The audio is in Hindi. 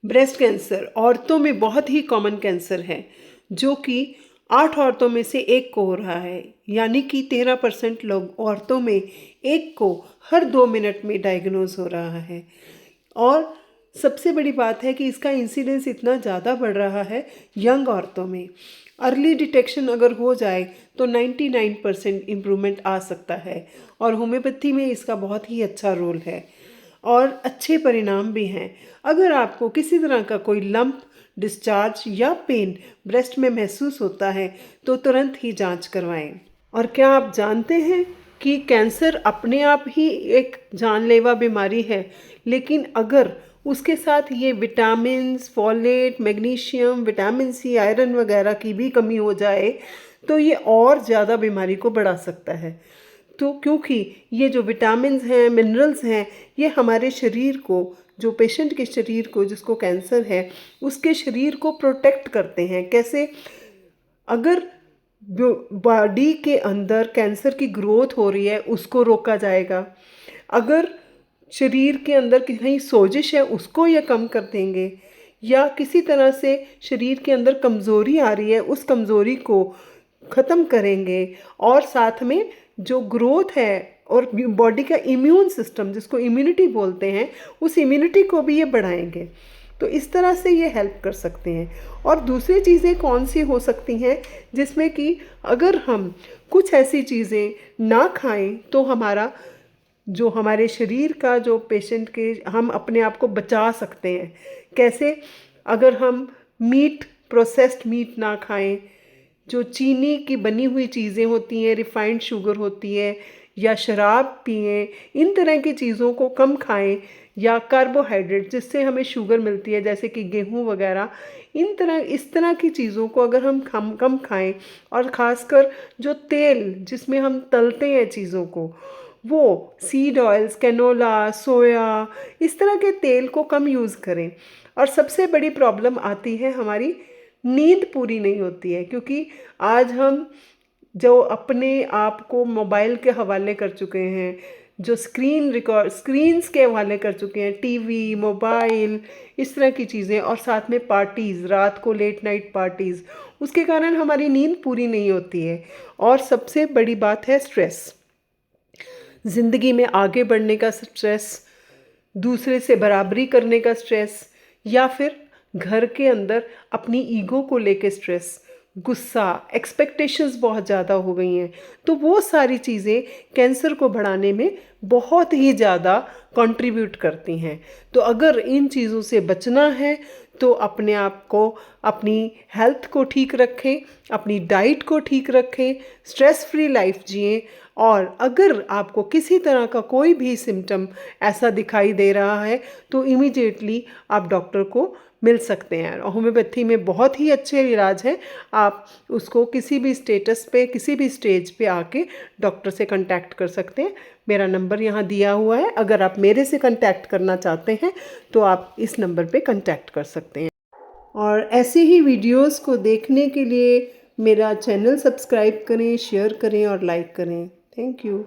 ब्रेस्ट कैंसर औरतों में बहुत ही कॉमन कैंसर है, जो कि 8 औरतों में से एक को हो रहा है। यानी कि 13% लोग औरतों में एक को हर 2 मिनट में डायग्नोज हो रहा है। और सबसे बड़ी बात है कि इसका इंसिडेंस इतना ज़्यादा बढ़ रहा है यंग औरतों में। अर्ली डिटेक्शन अगर हो जाए तो 99% इम्प्रूवमेंट आ सकता है, और होम्योपैथी में इसका बहुत ही अच्छा रोल है और अच्छे परिणाम भी हैं। अगर आपको किसी तरह का कोई लंप, डिस्चार्ज या पेन ब्रेस्ट में महसूस होता है तो तुरंत ही जांच करवाएं। और क्या आप जानते हैं कि कैंसर अपने आप ही एक जानलेवा बीमारी है, लेकिन अगर उसके साथ ये vitamins, folate, magnesium, vitamin C, iron वगैरह की भी कमी हो जाए तो ये और ज़्यादा बीमारी को बढ़ा सकता है। तो क्योंकि ये जो विटामिन्स हैं, मिनरल्स हैं, ये हमारे शरीर को, जो पेशेंट के शरीर को जिसको कैंसर है, उसके शरीर को प्रोटेक्ट करते हैं। कैसे? अगर बॉडी के अंदर कैंसर की ग्रोथ हो रही है उसको रोका जाएगा। अगर शरीर के अंदर कहीं सोजिश है उसको ये कम कर देंगे, या किसी तरह से शरीर के अंदर कमज़ोरी आ रही है उस कमज़ोरी को ख़त्म करेंगे। और साथ में जो ग्रोथ है और बॉडी का इम्यून सिस्टम, जिसको इम्यूनिटी बोलते हैं, उस इम्यूनिटी को भी ये बढ़ाएंगे। तो इस तरह से ये हेल्प कर सकते हैं। और दूसरी चीज़ें कौन सी हो सकती हैं, जिसमें कि अगर हम कुछ ऐसी चीज़ें ना खाएं तो हमारा जो हमारे शरीर का जो पेशेंट के हम अपने आप को बचा सकते हैं। कैसे? अगर हम मीट, प्रोसेस्ड मीट ना खाएं, जो चीनी की बनी हुई चीज़ें होती हैं, रिफाइंड शुगर होती है, या शराब पिएं, इन तरह की चीज़ों को कम खाएं। या कार्बोहाइड्रेट जिससे हमें शुगर मिलती है, जैसे कि गेहूं वगैरह, इस तरह की चीज़ों को अगर हम कम खाएं, और ख़ासकर जो तेल जिसमें हम तलते हैं चीज़ों को, वो सीड ऑयल्स, कैनोला, सोया, इस तरह के तेल को कम यूज़ करें। और सबसे बड़ी प्रॉब्लम आती है हमारी नींद पूरी नहीं होती है, क्योंकि आज हम जो अपने आप को मोबाइल के हवाले कर चुके हैं, जो स्क्रीन्स के हवाले कर चुके हैं, टीवी, मोबाइल, इस तरह की चीज़ें, और साथ में पार्टीज़, रात को लेट नाइट पार्टीज़, उसके कारण हमारी नींद पूरी नहीं होती है। और सबसे बड़ी बात है स्ट्रेस। ज़िंदगी में आगे बढ़ने का स्ट्रेस, दूसरे से बराबरी करने का स्ट्रेस, या फिर घर के अंदर अपनी ईगो को लेके स्ट्रेस, गुस्सा, एक्सपेक्टेशंस बहुत ज़्यादा हो गई हैं। तो वो सारी चीज़ें कैंसर को बढ़ाने में बहुत ही ज़्यादा कंट्रीब्यूट करती हैं। तो अगर इन चीज़ों से बचना है तो अपने आप को, अपनी हेल्थ को ठीक रखें, अपनी डाइट को ठीक रखें, स्ट्रेस फ्री लाइफ जिएं। और अगर आपको किसी तरह का कोई भी सिम्टम ऐसा दिखाई दे रहा है तो इमीडिएटली आप डॉक्टर को मिल सकते हैं। और होम्योपैथी में बहुत ही अच्छे इलाज हैं। आप उसको किसी भी स्टेटस पे, किसी भी स्टेज पे आके डॉक्टर से कांटेक्ट कर सकते हैं। मेरा नंबर यहाँ दिया हुआ है। अगर आप मेरे से कांटेक्ट करना चाहते हैं तो आप इस नंबर पे कांटेक्ट कर सकते हैं। और ऐसे ही वीडियोस को देखने के लिए मेरा चैनल सब्सक्राइब करें, शेयर करें और लाइक करें। Thank you.